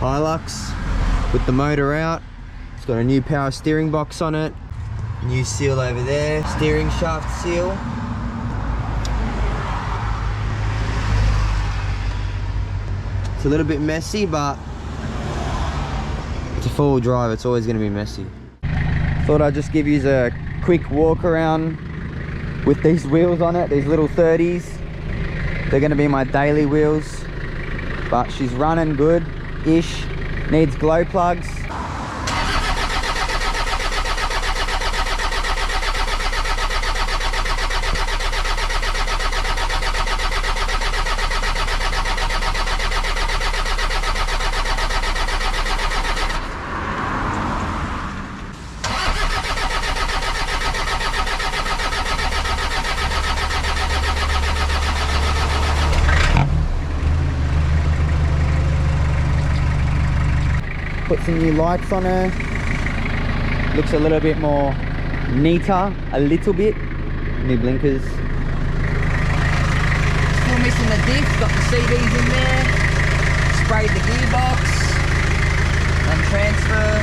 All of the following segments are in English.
Hilux with the motor out. It's got a new power steering box on it. New seal over there. Steering shaft seal. It's a little bit messy, but it's a four-wheel drive. It's always going to be messy. Thought I'd just give you a quick walk around with these wheels on it, these little 30s. They're going to be my daily wheels, but she's running good-ish. Needs glow plugs. Put some new lights on her. Looks a little bit more neater, a little bit. New blinkers. Still missing the diff, got the CDs in there. Sprayed the gearbox. And transfer.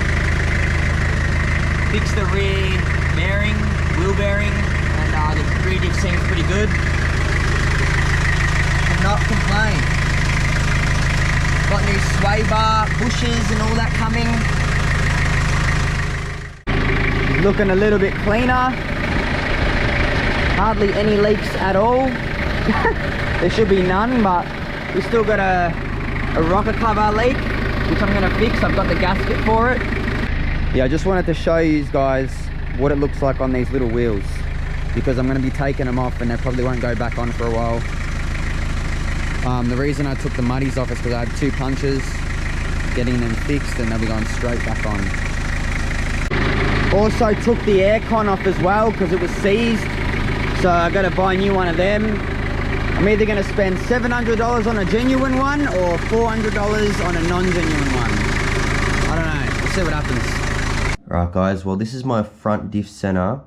Fixed the rear bearing, wheel bearing. And the rear diff seems pretty good. Cannot complain. Got new sway bar, bushes and all that coming. Looking a little bit cleaner. Hardly any leaks at all. There should be none, but we still got a rocker cover leak, which I'm gonna fix. I've got the gasket for it. Yeah, I just wanted to show you guys what it looks like on these little wheels, because I'm gonna be taking them off and they probably won't go back on for a while. The reason I took the muddies off is because I had 2 punches, getting them fixed, and they'll be going straight back on. Also took the aircon off as well because it was seized, so I got to buy a new one of them. I'm either going to spend $700 on a genuine one or $400 on a non-genuine one. I don't know, we'll see what happens. Alright guys, well this is my front diff center,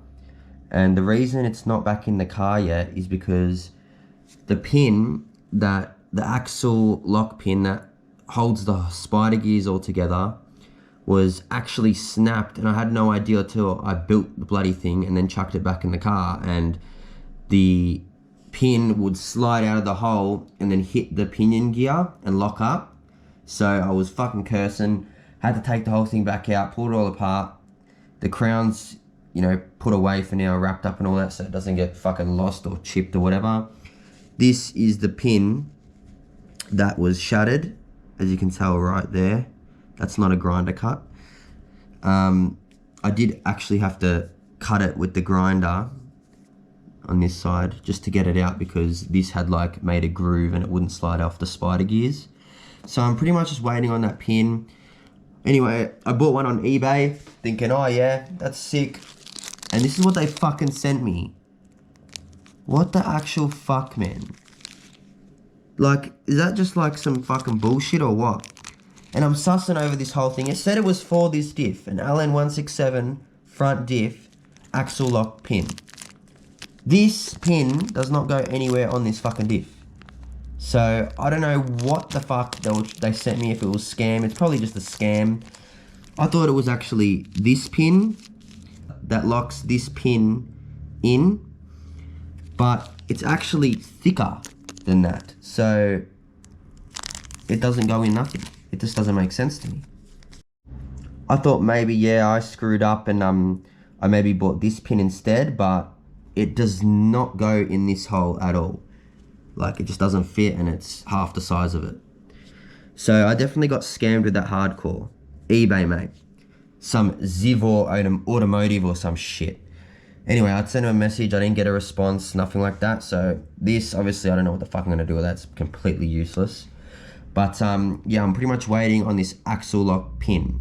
and the reason it's not back in the car yet is because the pin, that the axle lock pin that holds the spider gears all together, was actually snapped, and I had no idea until I built the bloody thing and then chucked it back in the car, and the pin would slide out of the hole and then hit the pinion gear and lock up. So I was fucking cursing, had to take the whole thing back out, pull it all apart. The crown's, you know, put away for now, wrapped up and all that, so it doesn't get fucking lost or chipped or whatever. This is the pin that was shattered, as you can tell right there. That's not a grinder cut. I did actually have to cut it with the grinder on this side just to get it out, because this had like made a groove and it wouldn't slide off the spider gears. So I'm pretty much just waiting on that pin. Anyway, I bought one on eBay thinking, oh yeah, that's sick. And this is what they fucking sent me. What the actual fuck, man? Like, is that just like some fucking bullshit or what? And I'm sussing over this whole thing. It said it was for this diff, an LN167 front diff axle lock pin. This pin does not go anywhere on this fucking diff. So, I don't know what the fuck they sent me, if it was scam. It's probably just a scam. I thought it was actually this pin that locks this pin in, but it's actually thicker than that, so it doesn't go in nothing. It just doesn't make sense to me. I thought maybe, yeah, I screwed up and I maybe bought this pin instead, but it does not go in this hole at all. Like, it just doesn't fit, and it's half the size of it. So I definitely got scammed with that hardcore. eBay, mate. Some Zivor Automotive or some shit. Anyway, I'd send him a message, I didn't get a response, nothing like that. So this, obviously, I don't know what the fuck I'm gonna do with that. It's completely useless. But yeah, I'm pretty much waiting on this axle lock pin.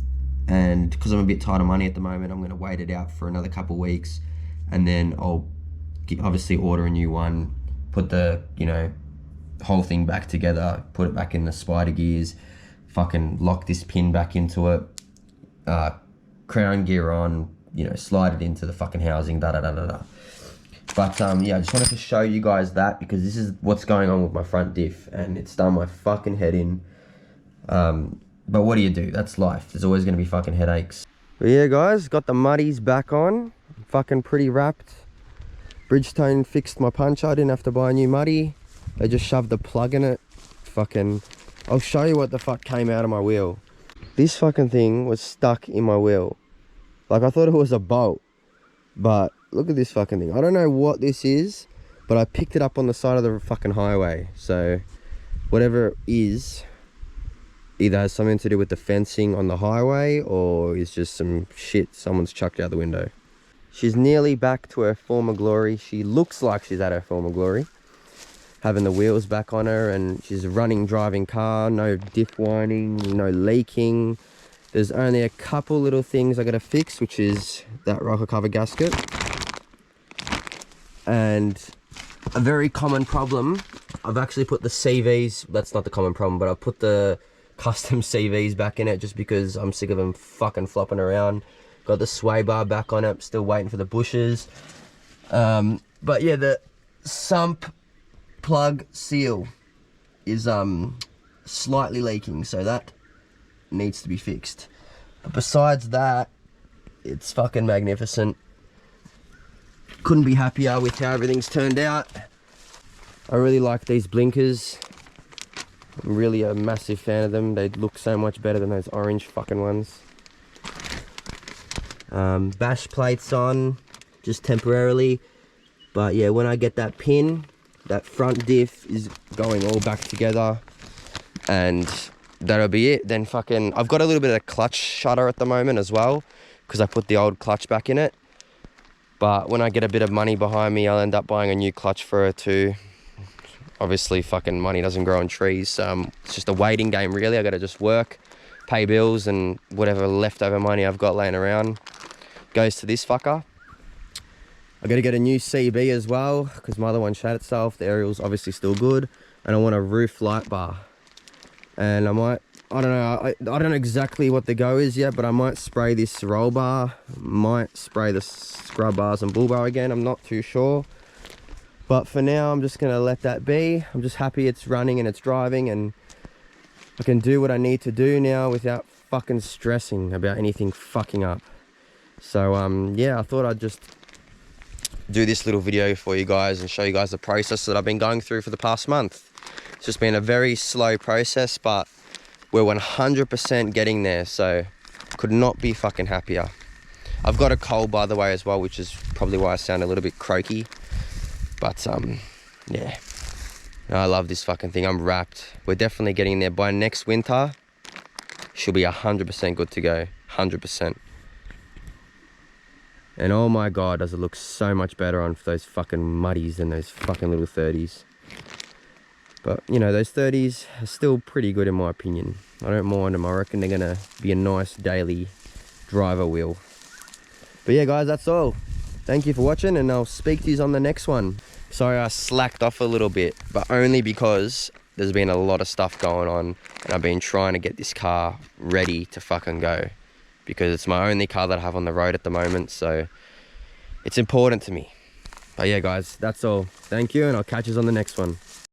And because I'm a bit tight of money at the moment, I'm gonna wait it out for another couple weeks. And then I'll obviously order a new one, put the, you know, whole thing back together, put it back in the spider gears, fucking lock this pin back into it, crown gear on, you know, slide it into the fucking housing, da da da da da. But yeah, I just wanted to show you guys that, because this is what's going on with my front diff, and it's done my fucking head in. But what do you do? That's life. There's always going to be fucking headaches. But yeah, guys, got the muddies back on. Fucking pretty wrapped. Bridgestone fixed my puncher. I didn't have to buy a new muddy. They just shoved the plug in it. Fucking... I'll show you what the fuck came out of my wheel. This fucking thing was stuck in my wheel. Like, I thought it was a bolt. But look at this fucking thing. I don't know what this is, but I picked it up on the side of the fucking highway. So whatever it is, either has something to do with the fencing on the highway, or is just some shit someone's chucked out the window. She's nearly back to her former glory. She looks like she's at her former glory. Having the wheels back on her, and she's a running, driving car. No diff whining, no leaking. There's only a couple little things I gotta fix, which is that rocker cover gasket. And a very common problem, I've actually put the CVs, that's not the common problem, but I've put the custom CVs back in it just because I'm sick of them fucking flopping around. Got the sway bar back on it, still waiting for the bushes. But yeah, the sump plug seal is slightly leaking, so that needs to be fixed. But besides that, it's fucking magnificent. Couldn't be happier with how everything's turned out. I really like these blinkers. I'm really a massive fan of them. They look so much better than those orange fucking ones. Bash plates on, just temporarily. But yeah, when I get that pin, that front diff is going all back together. And that'll be it. Then fucking, I've got a little bit of clutch shutter at the moment as well, because I put the old clutch back in it. But when I get a bit of money behind me, I'll end up buying a new clutch for her too. Obviously fucking money doesn't grow on trees. It's just a waiting game really. I gotta just work, pay bills, and whatever leftover money I've got laying around goes to this fucker. I gotta get a new CB as well, because my other one shat itself. The aerial's obviously still good. And I want a roof light bar. And I might, I don't know, I don't know exactly what the go is yet, but I might spray this roll bar, might spray the scrub bars and bull bar again, I'm not too sure. But for now, I'm just gonna let that be. I'm just happy it's running and it's driving, and I can do what I need to do now without fucking stressing about anything fucking up. So yeah, I thought I'd just do this little video for you guys and show you guys the process that I've been going through for the past month. It's just been a very slow process, but we're 100% getting there, so could not be fucking happier. I've got a cold, by the way, as well, which is probably why I sound a little bit croaky. But yeah, I love this fucking thing. I'm wrapped. We're definitely getting there. By next winter, she'll be 100% good to go. 100%. And oh my god, does it look so much better on those fucking muddies than those fucking little 30s. But, you know, those 30s are still pretty good in my opinion. I don't mind them. I reckon they're going to be a nice daily driver wheel. But yeah, guys, that's all. Thank you for watching, and I'll speak to you on the next one. Sorry I slacked off a little bit, but only because there's been a lot of stuff going on, and I've been trying to get this car ready to fucking go. Because it's my only car that I have on the road at the moment, so it's important to me. But yeah, guys, that's all. Thank you, and I'll catch you on the next one.